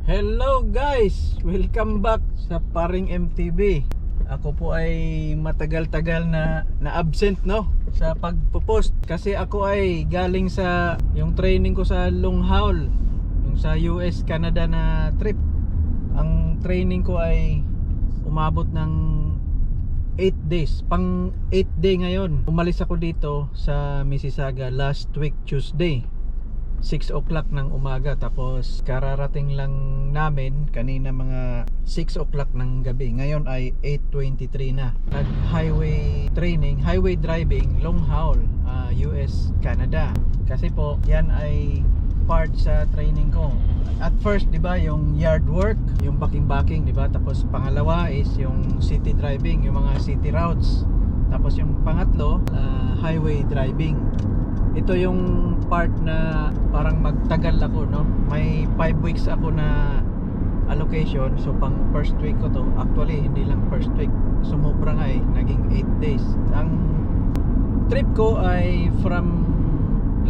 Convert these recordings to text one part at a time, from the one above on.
Hello guys! Welcome back sa Paring MTV. Ako po ay matagal-tagal na absent sa pagpo-post kasi ako ay galing sa yung training ko sa long haul, yung sa US Canada na trip. Ang training ko ay umabot ng 8 days, pang 8 day ngayon. Umalis ako dito sa Mississauga last week Tuesday 6 o'clock ng umaga, tapos kararating lang namin kanina mga 6 o'clock ng gabi. Ngayon ay 8:23 na. Nag highway training, highway driving, long haul, US, Canada. Kasi po yan ay part sa training ko. At first, 'di ba, yung yard work, yung backing, 'di ba? Tapos pangalawa is yung city driving, yung mga city routes. Tapos yung pangatlo, highway driving. Ito yung part na parang magtagal ako, may 5 weeks ako na allocation. So pang first week ko to, actually hindi lang first week, sumobra nga naging 8 days. Ang trip ko ay from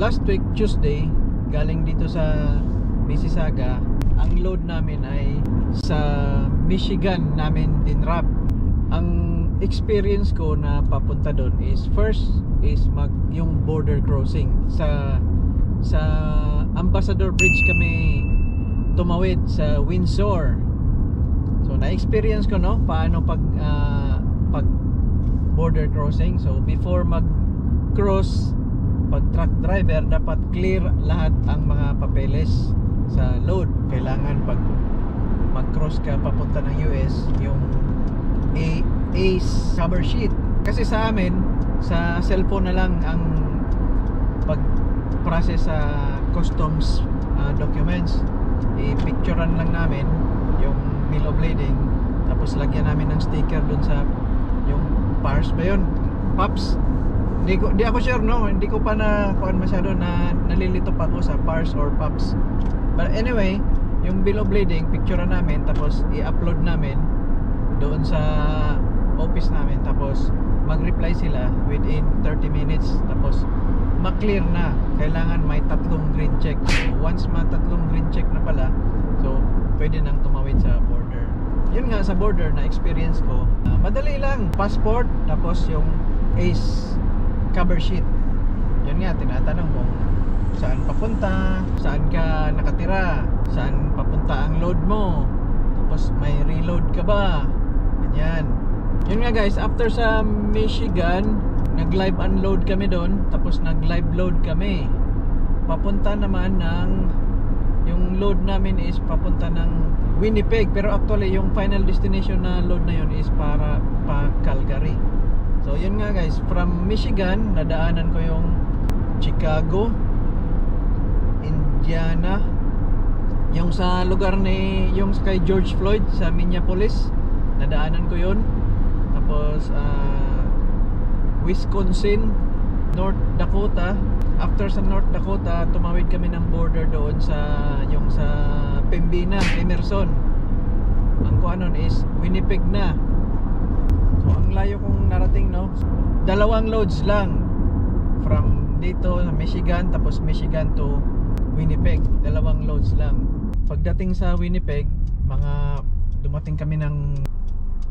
last week Tuesday, galing dito sa Mississauga. Ang load namin ay sa Michigan namin dinrap. Ang experience ko na papunta doon is first is yung border crossing sa Ambassador Bridge kami tumawid sa Windsor. So na-experience ko paano pag border crossing. So before mag-cross, pag truck driver dapat clear lahat ang mga papeles sa load. Kailangan pag mag-cross ka papunta ng US, yung ACE cover sheet. Kasi sa amin, sa cellphone na lang ang pag-process sa customs documents. I-picturean lang namin yung bill of lading, tapos lagyan namin ng sticker dun sa yung PARS ba yun? PAPS? Di ako sure, hindi ko pa na kuan masyado, na nalilito pa ako sa PARS or PAPS. But anyway, yung bill of lading, picturean namin, tapos i-upload namin doon sa office namin, tapos mag-reply sila within 30 minutes, tapos ma-clear na. Kailangan may 3 green check. So once ma-3 green check na pala, so pwede nang tumawid sa border. Yun nga, sa border na experience ko, madali lang. Passport, tapos yung ACE cover sheet. Yun nga, tinatanong kung saan papunta, saan ka nakatira, saan papunta ang load mo, tapos may reload ka ba, ganyan. Yun nga guys, after sa Michigan, nag-live unload kami doon, tapos nag-live load kami. Papunta naman ng, yung load namin is papunta ng Winnipeg, pero actually yung final destination na load na yun is para pa Calgary. So yun nga guys, from Michigan, nadaanan ko yung Chicago, Indiana, yung sa lugar ni, yung kay George Floyd sa Minneapolis, nadaanan ko yun. Tapos Wisconsin, North Dakota. After sa North Dakota, tumawid kami ng border doon sa yung sa Pembina, Emerson. Ang kuanon is Winnipeg na. So ang layo kong narating, 2 loads lang from dito sa Michigan, tapos Michigan to Winnipeg, 2 loads lang. Pagdating sa Winnipeg, dumating kami ng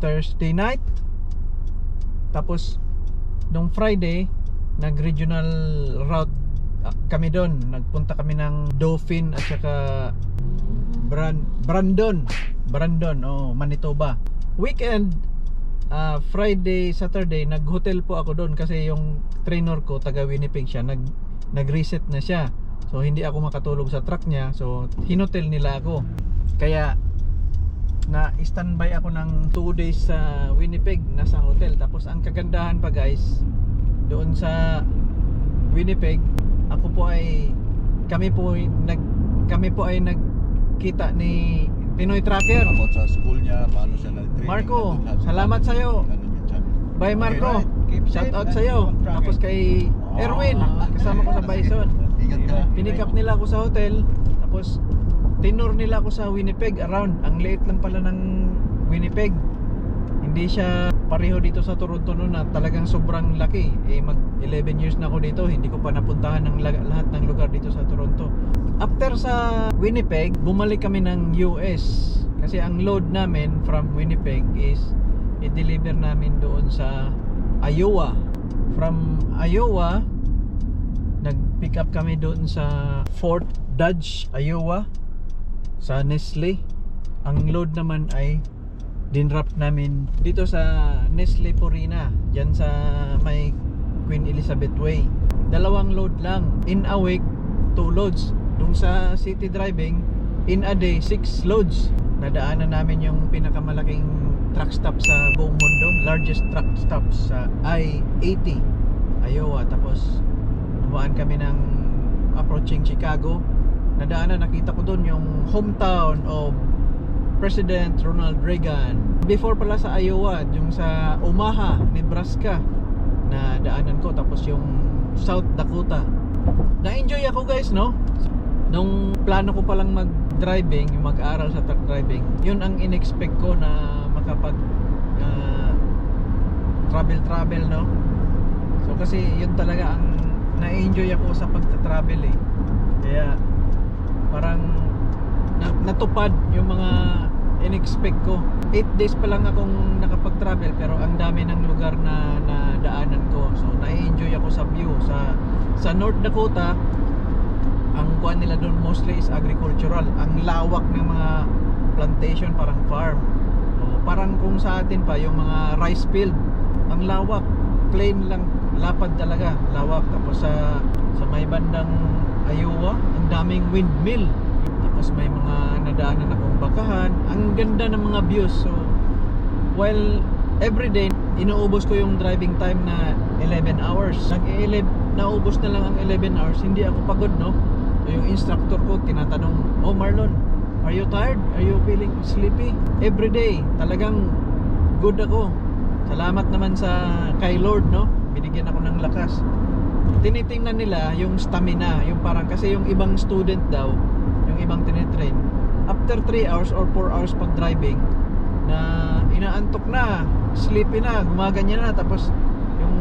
Thursday night. Tapos nung Friday, nag-regional route kami doon. Nagpunta kami ng Dauphin at saka Brandon, Manitoba. Weekend, Friday, Saturday, nag-hotel po ako doon kasi yung trainer ko taga Winnipeg siya, nag-reset na siya. So hindi ako makatulog sa truck niya. So hinotel nila ako. Kaya na-standby ako ng 2 days sa Winnipeg, nasa hotel. Tapos ang kagandahan pa guys, doon sa Winnipeg, kami po ay nagkita ni Pinoy Tracker. About sa school niya, paano siya nag-training. Marco, salamat sa'yo. Bye Marco, shout out sa'yo. Tapos kay Erwin, kasama ko sa Bison. Pinick up nila ako sa hotel, tapos tinur nila ako sa Winnipeg around. Ang late lang pala ng Winnipeg. hindi siya pareho dito sa Toronto noon na talagang sobrang laki. Mag 11 years na ako dito, hindi ko pa napuntahan ng lahat ng lugar dito sa Toronto. After sa Winnipeg, bumalik kami ng US kasi ang load namin from Winnipeg is i-deliver namin doon sa Iowa. From Iowa, nag-pick up kami doon sa Fort Dodge, Iowa, sa Nestle. Ang load naman ay dinrap namin dito sa Nestle Purina, dyan sa may Queen Elizabeth Way. 2 load lang. In a week, 2 loads. Doon sa city driving, in a day, 6 loads. Nadaanan namin yung pinakamalaking truck stop sa buong mundo, largest truck stop sa I-80, Iowa. Tapos dumaan kami ng approaching Chicago. Nakita ko doon yung hometown of President Ronald Reagan. Before pala sa Iowa, yung sa Omaha, Nebraska, na daanan ko. Tapos yung South Dakota. Na-enjoy ako guys, no? Nung plano ko palang mag-driving, yung mag-aral sa truck driving, yun ang in-expect ko na makapag travel, no? So kasi yun talaga ang na-enjoy ako sa pagta-travel eh. Kaya parang natupad yung mga in-expect ko. 8 days pa lang akong nakapag-travel pero ang dami ng lugar na daanan ko. So na-enjoy ako sa view sa North Dakota. Ang kuan nila doon mostly is agricultural. Ang lawak ng mga plantation, parang farm. So, parang kung sa atin pa yung mga rice field, ang lawak, plain lang, lapad talaga, lawak. Tapos sa may bandang Iowa, ang daming windmill. Tapos may mga nadaanan akong bakahan. Ang ganda ng mga views. So while everyday inuubos ko yung driving time na 11 hours. Naubos na lang ang 11 hours, hindi ako pagod, no? So yung instructor ko tinatanong, "Oh Marlon, are you tired? Are you feeling sleepy?" Everyday talagang good ako. Salamat naman kay Lord, no? Binigyan ako ng lakas. Tinitingnan nila yung stamina, yung parang kasi yung ibang student daw, yung ibang tinitrain, after 3 hours or 4 hours pag driving, na inaantok na, sleepy na, gumaganyan na, tapos yung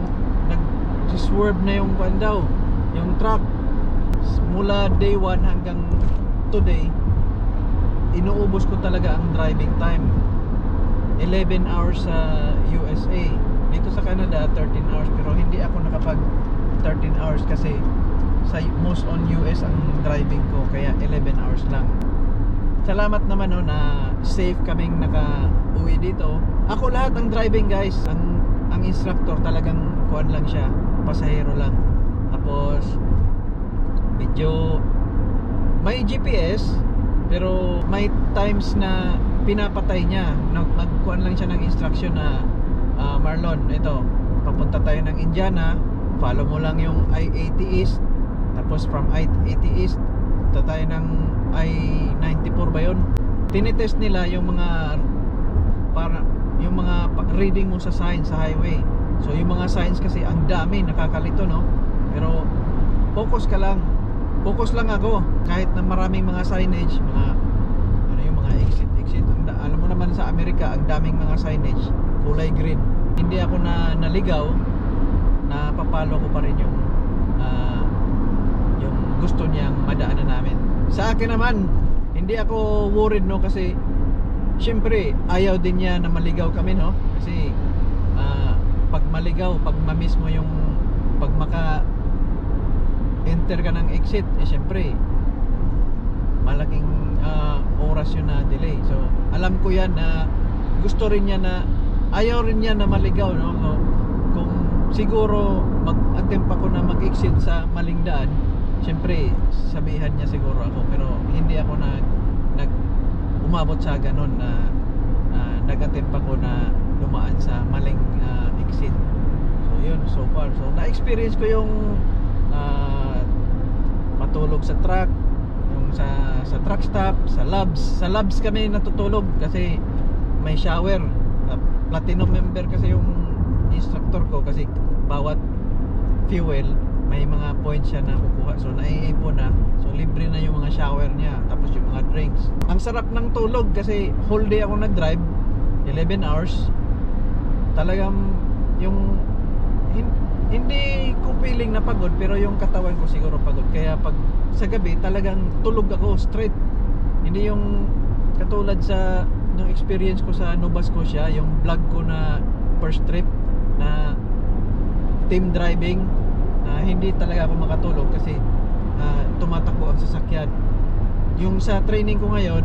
nag-swerve na yung kwan daw, yung truck. Mula day 1 hanggang today, inuubos ko talaga ang driving time. 11 hours sa USA. Dito sa Canada 13 hours, pero hindi ako nakapag 13 hours kasi sa most on US ang driving ko, kaya 11 hours lang. Salamat naman, no, na safe kaming naka-uwi dito. Ako lahat ng driving guys, ang instructor talagang kuan lang siya, pasahero lang. Tapos medyo may GPS, pero may times na pinapatay niya. Magkuan lang siya ng instruction na Marlon, ito, papunta tayo ng Indiana, follow mo lang yung I-80 East. Tapos from I-80 East tayo ng I-94 ba yun? Tinitest nila yung mga reading mo sa signs sa highway. So yung mga signs kasi ang dami, nakakalito, no? Pero focus ka lang. Focus lang ako. Kahit na maraming mga signage, yung mga exit. Alam mo naman sa Amerika, ang daming mga signage, kulay green. Hindi ako naligaw, na papalo ko pa rin yung gusto niyang madaanan namin. Sa akin naman, hindi ako worried, no, kasi syempre ayaw din niya na maligaw kami, no, kasi pag maligaw, pag ma-miss mo yung pag enter ka ng exit, syempre malaking oras yun na delay. So alam ko yan na gusto rin niya na, ayaw rin niya na maligaw, no. So kung siguro mag-attempt ako na mag-exit sa maling daan, siyempre sabihan niya siguro ako, pero hindi ako umabot sa ganun na nag-attempt ako na dumaan sa maling exit. So yun, so far, so na-experience ko yung matulog sa truck, yung sa truck stop, sa labs kami natutulog kasi may shower. Platinum member kasi yung instructor ko, kasi bawat fuel may mga points siya na kukuha. So naiipon na. So libre na yung mga shower niya, tapos yung mga drinks. Ang sarap ng tulog kasi whole day ako nag-drive, 11 hours. talagang yung hindi ko feeling na pagod, pero yung katawan ko siguro pagod. Kaya pag sa gabi talagang tulog ako straight. Hindi yung katulad sa nung experience ko sa Nova Scotia, yung vlog ko na first trip na team driving, na hindi talaga ako makatulog kasi tumatakbo ang sasakyan. Yung sa training ko ngayon,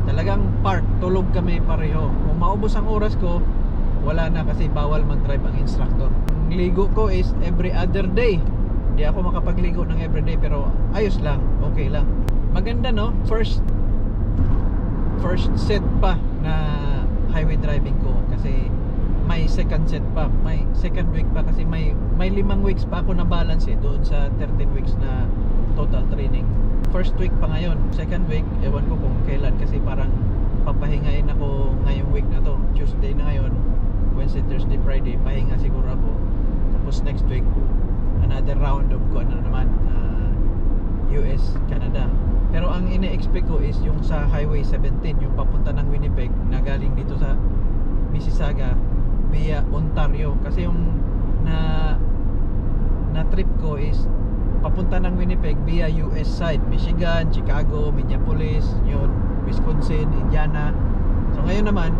talagang part, tulog kami pareho. Kung maubos ang oras ko, wala na kasi bawal mag-drive ang instructor. Ang ligo ko is every other day. Hindi ako makapagligo ng everyday, pero ayos lang, okay lang. Maganda no, first set pa na highway driving ko kasi may second set pa, may second week pa kasi may 5 weeks pa ako na balance doon sa 13 weeks na total training. First week pa ngayon, second week ewan ko kung kailan kasi parang papahingain ako ngayong week na to. Tuesday na ngayon, Wednesday, Thursday, Friday pahinga siguro ako. Tapos next week another round of naman US, Canada. Pero ang ine-expect ko is yung sa Highway 17, yung papunta ng Winnipeg na galing dito sa Mississauga via Ontario. Kasi yung na trip ko is papunta ng Winnipeg via US side, Michigan, Chicago, Minneapolis, yun, Wisconsin, Indiana. So ngayon naman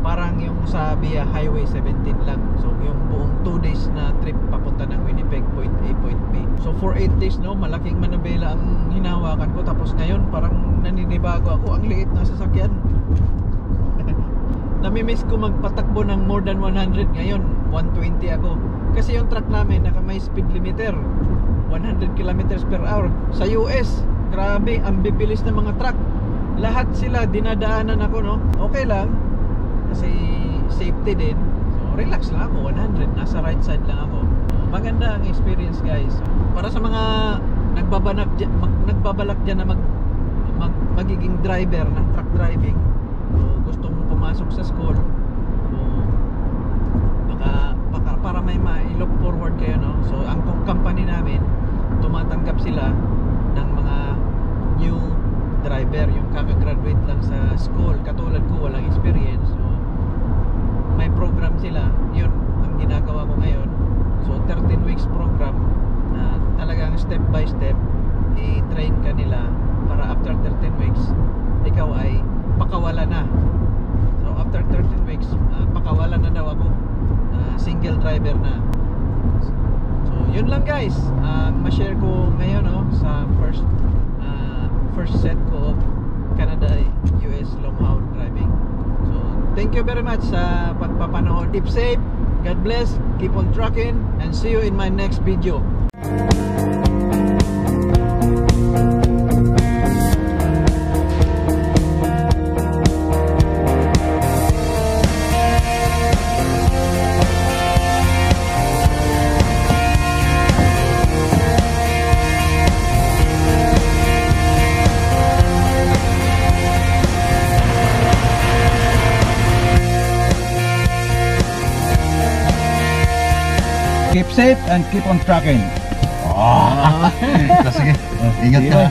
parang yung sa via Highway 17 lang. So yung buong 2 days na trip papunta ng Winnipeg, point A, point B. So for 8 days no, malaking manabela ang hinahawakan ko. Tapos ngayon parang naninibago ako, ang liit na sasakyan. Namimiss ko magpatakbo ng more than 100. Ngayon 120 ako. Kasi yung truck namin naka may speed limiter 100 kilometers per hour. Sa US, grabe, ang bibilis ng mga truck. Lahat sila dinadaanan ako no. Okay lang kasi safety din. So relax lang ako, 100, nasa right side lang ako. Maganda ang experience guys. Para sa mga nagbabalak dyan na magiging driver ng truck driving, so gusto mo pumasok sa school, so baka para may ma-look forward kayo no. So ang company namin tumatanggap sila ng mga new driver, yung kakagraduate lang sa school katulad ko, walang experience. So may program sila, yun ang ginagawa ko ngayon. So 13 weeks program na talagang step by step i-train ka nila para after 13 weeks ikaw ay pakawala na. So after 13 weeks pakawala na daw ako, single driver na. So yun lang guys, ma-share ko ngayon no, sa first set ko of Canada US long haul driving. So thank you very much sa pagpapanood. Keep safe, God bless, keep on trucking, and see you in my next video. Keep safe and keep on trucking. Sige, ingat ka.